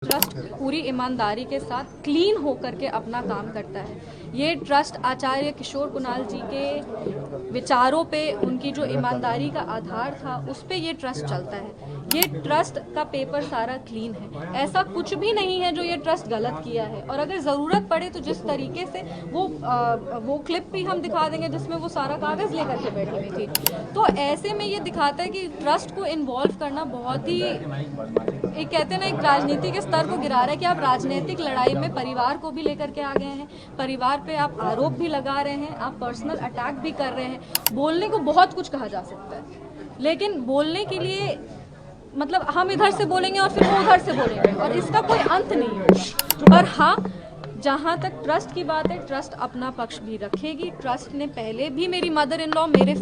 Trust पूरी ईमानदारी के साथ क्लीन होकर के अपना काम करता है। ये ट्रस्ट आचार्य किशोर कुणाल जी के विचारों पे, उनकी जो ईमानदारी का आधार था, उस पे ये ट्रस्ट चलता है। ये ट्रस्ट का पेपर सारा क्लीन है। ऐसा कुछ भी नहीं है जो ये ट्रस्ट गलत किया है। और अगर ज़रूरत पड़े तो जिस तरीके से वो क्लिप भी हम दिखा देंगे जिसमें वो सारा कागज़ लेकर के बैठी हुई थी। तो ऐसे में ये दिखाता है कि ट्रस्ट को इन्वॉल्व करना बहुत ही, एक कहते हैं ना, एक राजनीति के स्तर को गिरा रहा है कि आप राजनीतिक लड़ाई में परिवार को भी लेकर के आ गए हैं, परिवार पे आप आरोप भी लगा रहे हैं, आप पर्सनल अटैक भी कर रहे हैं। बोलने को बहुत कुछ कहा जा सकता है, लेकिन बोलने के लिए मतलब हम इधर से बोलेंगे और फिर वो उधर से बोलेंगे और इसका कोई अंत नहीं होगा। और हाँ, जहाँ तक ट्रस्ट की बात है, ट्रस्ट अपना पक्ष भी रखेगी। ट्रस्ट ने पहले भी, मेरी मदर इन लॉ, मेरे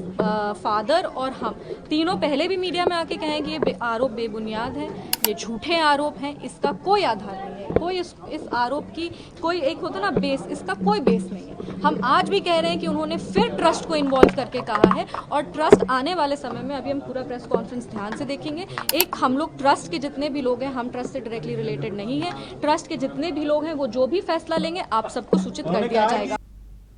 फादर और हम तीनों पहले भी मीडिया में आके कहें कि ये आरोप बेबुनियाद हैं, ये झूठे आरोप हैं, इसका कोई आधार नहीं है, कोई इस आरोप की कोई, एक होता ना बेस, इसका कोई बेस नहीं है। हम आज भी कह रहे हैं कि उन्होंने फिर ट्रस्ट को इन्वॉल्व करके कहा है और ट्रस्ट आने वाले समय में, अभी हम पूरा प्रेस कॉन्फ्रेंस ध्यान से देखेंगे। एक, हम लोग ट्रस्ट के जितने भी लोग हैं, हम ट्रस्ट से डायरेक्टली रिलेटेड नहीं है, ट्रस्ट के जितने भी लोग हैं वो जो भी फैसला लेंगे आप सबको सूचित कर दिया जाएगा।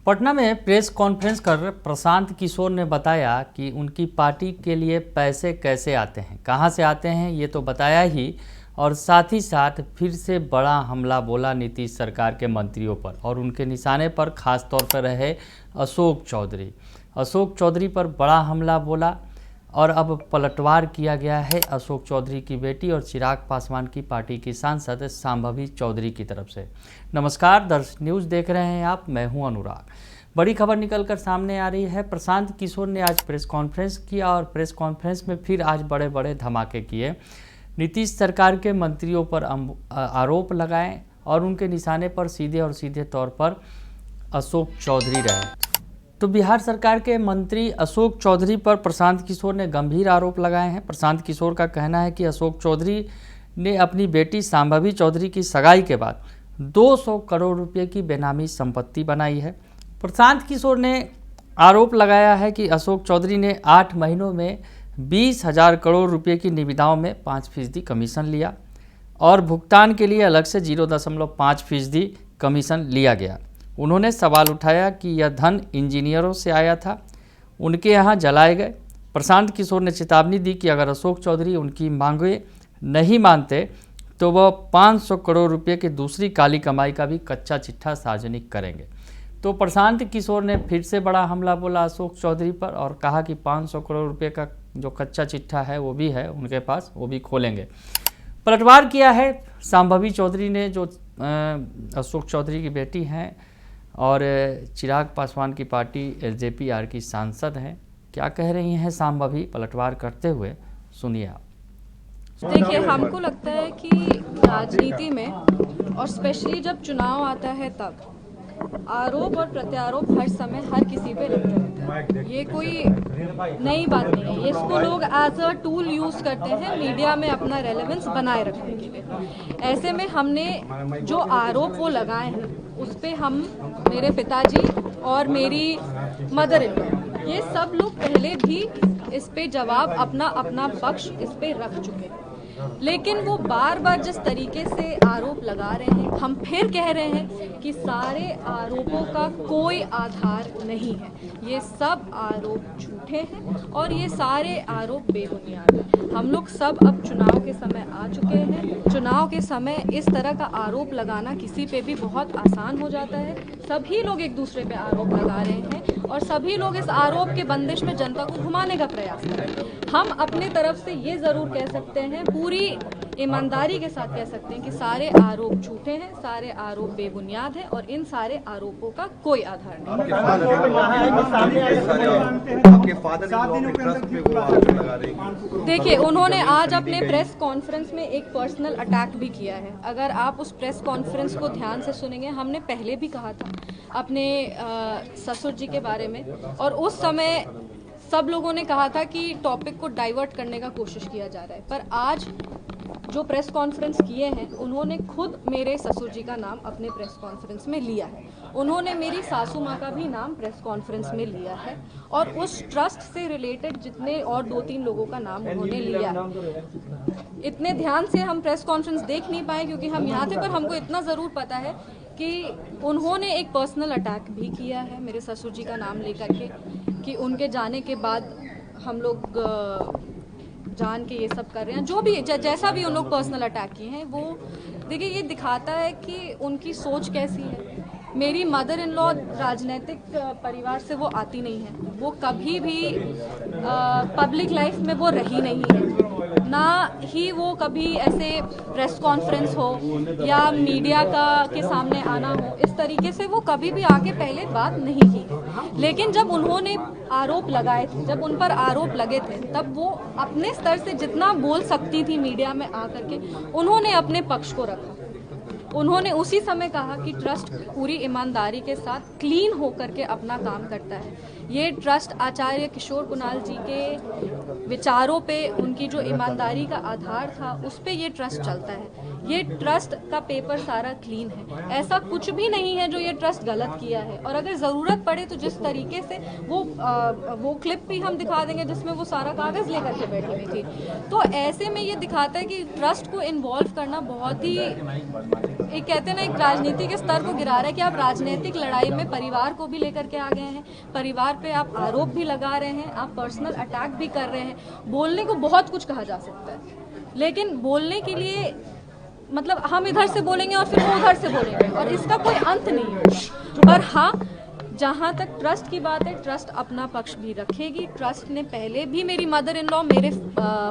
पटना में प्रेस कॉन्फ्रेंस कर प्रशांत किशोर ने बताया कि उनकी पार्टी के लिए पैसे कैसे आते हैं, कहां से आते हैं, ये तो बताया ही, और साथ ही साथ फिर से बड़ा हमला बोला नीतीश सरकार के मंत्रियों पर और उनके निशाने पर खास तौर पर रहे अशोक चौधरी। अशोक चौधरी पर बड़ा हमला बोला और अब पलटवार किया गया है अशोक चौधरी की बेटी और चिराग पासवान की पार्टी की सांसद शांभवी चौधरी की तरफ से। नमस्कार, दर्शक न्यूज़ देख रहे हैं आप, मैं हूं अनुराग। बड़ी खबर निकलकर सामने आ रही है। प्रशांत किशोर ने आज प्रेस कॉन्फ्रेंस किया और प्रेस कॉन्फ्रेंस में फिर आज बड़े बड़े धमाके किए। नीतीश सरकार के मंत्रियों पर आरोप लगाए और उनके निशाने पर सीधे और सीधे तौर पर अशोक चौधरी रहे। तो बिहार सरकार के मंत्री अशोक चौधरी पर प्रशांत किशोर ने गंभीर आरोप लगाए हैं। प्रशांत किशोर का कहना है कि अशोक चौधरी ने अपनी बेटी शांभवी चौधरी की सगाई के बाद 200 करोड़ रुपए की बेनामी संपत्ति बनाई है। प्रशांत किशोर ने आरोप लगाया है कि अशोक चौधरी ने 8 महीनों में 20,000 करोड़ रुपए की निविदाओं में 5% कमीशन लिया और भुगतान के लिए अलग से 0.5% कमीशन लिया गया। उन्होंने सवाल उठाया कि यह धन इंजीनियरों से आया था, उनके यहाँ जलाए गए। प्रशांत किशोर ने चेतावनी दी कि अगर अशोक चौधरी उनकी मांगें नहीं मानते तो वह 500 करोड़ रुपए की दूसरी काली कमाई का भी कच्चा चिट्ठा सार्वजनिक करेंगे। तो प्रशांत किशोर ने फिर से बड़ा हमला बोला अशोक चौधरी पर और कहा कि 500 करोड़ रुपए का जो कच्चा चिट्ठा है वो भी है उनके पास, वो भी खोलेंगे। पलटवार किया है शांभवी चौधरी ने, जो अशोक चौधरी की बेटी हैं और चिराग पासवान की पार्टी एलजेपीआर की सांसद हैं। क्या कह रही हैं शांभवी पलटवार करते हुए, सुनिए आप। देखिए, हमको लगता है कि राजनीति में और स्पेशली जब चुनाव आता है तब आरोप और प्रत्यारोप हर समय हर किसी पे लगते रहते हैं। ये कोई नई बात नहीं है, इसको लोग एज अ टूल यूज करते हैं मीडिया में अपना रेलेवेंस बनाए रखने के लिए। ऐसे में हमने जो आरोप वो लगाए हैं उस पे हम, मेरे पिताजी और मेरी मदर इन लॉ, ये सब लोग पहले भी इस पे जवाब अपना अपना पक्ष इस पे रख चुके हैं। लेकिन वो बार बार जिस तरीके से आरोप लगा रहे हैं, हम फिर कह रहे हैं कि सारे आरोपों का कोई आधार नहीं है। ये सब आरोप झूठे हैं और ये सारे आरोप बेबुनियाद हैं। हम लोग सब अब चुनाव के समय आ चुके हैं। चुनाव के समय इस तरह का आरोप लगाना किसी पे भी बहुत आसान हो जाता है। सभी लोग एक दूसरे पे आरोप लगा रहे हैं और सभी लोग इस आरोप के बंदिश में जनता को घुमाने का प्रयास कर रहे हैं। हम अपने तरफ से ये जरूर कह सकते हैं, पूरी ईमानदारी के साथ कह सकते हैं कि सारे आरोप झूठे हैं, सारे आरोप बेबुनियाद हैं और इन सारे आरोपों का कोई आधार नहीं। देखिए, उन्होंने आज अपने प्रेस कॉन्फ्रेंस में एक पर्सनल अटैक भी किया है। अगर आप उस प्रेस कॉन्फ्रेंस को ध्यान से सुनेंगे, हमने पहले भी कहा था अपने ससुर जी के बारे में और उस समय सब लोगों ने कहा था कि टॉपिक को डाइवर्ट करने का कोशिश किया जा रहा है। पर आज जो प्रेस कॉन्फ्रेंस किए हैं उन्होंने खुद मेरे ससुर जी का नाम अपने प्रेस कॉन्फ्रेंस में लिया है। उन्होंने मेरी सासू माँ का भी नाम प्रेस कॉन्फ्रेंस में लिया है और उस ट्रस्ट से रिलेटेड जितने और 2-3 लोगों का नाम उन्होंने लिया है। इतने ध्यान से हम प्रेस कॉन्फ्रेंस देख नहीं पाए क्योंकि हम यहाँ थे, पर हमको इतना ज़रूर पता है कि उन्होंने एक पर्सनल अटैक भी किया है मेरे ससुर जी का नाम लेकर के, कि उनके जाने के बाद हम लोग जान के ये सब कर रहे हैं। जो भी जैसा भी उन लोग पर्सनल अटैक किए हैं, वो देखिए ये दिखाता है कि उनकी सोच कैसी है। मेरी मदर इन लॉ राजनीतिक परिवार से वो आती नहीं है, वो कभी भी पब्लिक लाइफ में वो रही नहीं है, ना ही वो कभी ऐसे प्रेस कॉन्फ्रेंस हो या मीडिया के सामने आना हो, इस तरीके से वो कभी भी आके पहले बात नहीं की। लेकिन जब उन्होंने आरोप लगाए थे, जब उन पर आरोप लगे थे, तब वो अपने स्तर से जितना बोल सकती थी मीडिया में आकर के, उन्होंने अपने पक्ष को रखा। उन्होंने उसी समय कहा कि ट्रस्ट पूरी ईमानदारी के साथ क्लीन होकर के अपना काम करता है। ये ट्रस्ट आचार्य किशोर कुणाल जी के विचारों पे, उनकी जो ईमानदारी का आधार था, उस पे ये ट्रस्ट चलता है। ये ट्रस्ट का पेपर सारा क्लीन है, ऐसा कुछ भी नहीं है जो ये ट्रस्ट गलत किया है। और अगर ज़रूरत पड़े तो जिस तरीके से वो क्लिप भी हम दिखा देंगे जिसमें वो सारा कागज़ लेकर के बैठी हुई थी। तो ऐसे में ये दिखाता है कि ट्रस्ट को इन्वॉल्व करना बहुत ही, एक कहते हैं ना, एक राजनीति के स्तर को गिरा रहा है कि आप राजनीतिक लड़ाई में परिवार को भी लेकर के आ गए हैं, परिवार पे आप आरोप भी लगा रहे हैं, आप पर्सनल अटैक भी कर रहे हैं। बोलने को बहुत कुछ कहा जा सकता है, लेकिन बोलने के लिए मतलब हम इधर से बोलेंगे और फिर वो उधर से बोलेंगे और इसका कोई अंत नहीं होगा। पर हाँ, जहाँ तक ट्रस्ट की बात है, ट्रस्ट अपना पक्ष भी रखेगी। ट्रस्ट ने पहले भी, मेरी मदर इन लॉ, मेरे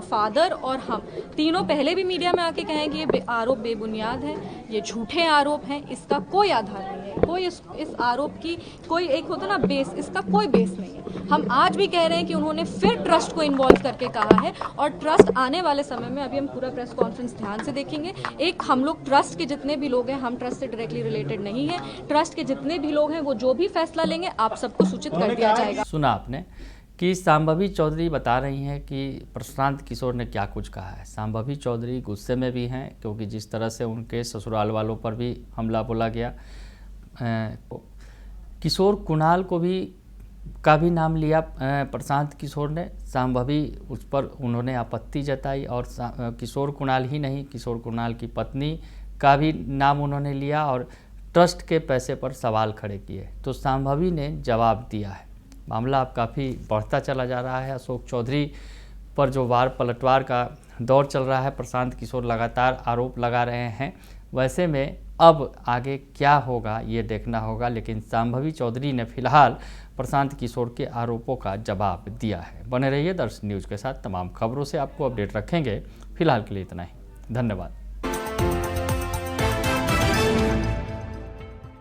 फादर और हम तीनों पहले भी मीडिया में आके कहें कि ये आरोप बेबुनियाद हैं, ये झूठे आरोप हैं, इसका कोई आधार नहीं है, कोई इस आरोप की कोई, एक होता ना बेस, इसका कोई बेस नहीं है। हम आज भी कह रहे हैं कि उन्होंने फिर ट्रस्ट को इन्वॉल्व करके कहा है और ट्रस्ट आने वाले समय में, अभी हम पूरा प्रेस कॉन्फ्रेंस ध्यान से देखेंगे। एक हम लोग ट्रस्ट के जितने भी लोग हैं, हम ट्रस्ट से डायरेक्टली रिलेटेड नहीं है, ट्रस्ट के जितने भी लोग हैं वो जो भी फैसला लेंगे आप सबको सूचित कर दिया जाएगा। सुना आपने कि शांभवी चौधरी बता रही हैं कि प्रशांत किशोर ने क्या कुछ कहा है। शांभवी चौधरी गुस्से में भी हैं क्योंकि जिस तरह से उनके ससुराल वालों पर भी हमला बोला गया, किशोर कुणाल को भी का भी नाम लिया प्रशांत किशोर ने। शांभवी उस पर उन्होंने आपत्ति जताई और किशोर कुणाल ही नहीं, किशोर कुणाल की पत्नी का भी नाम उन्होंने लिया और ट्रस्ट के पैसे पर सवाल खड़े किए। तो शांभवी ने जवाब दिया है। मामला अब काफ़ी बढ़ता चला जा रहा है। अशोक चौधरी पर जो वार पलटवार का दौर चल रहा है, प्रशांत किशोर लगातार आरोप लगा रहे हैं। वैसे में अब आगे क्या होगा ये देखना होगा, लेकिन शांभवी चौधरी ने फिलहाल प्रशांत किशोर के आरोपों का जवाब दिया है। बने रहिए दर्शन न्यूज़ के साथ, तमाम खबरों से आपको अपडेट रखेंगे। फिलहाल के लिए इतना ही, धन्यवाद।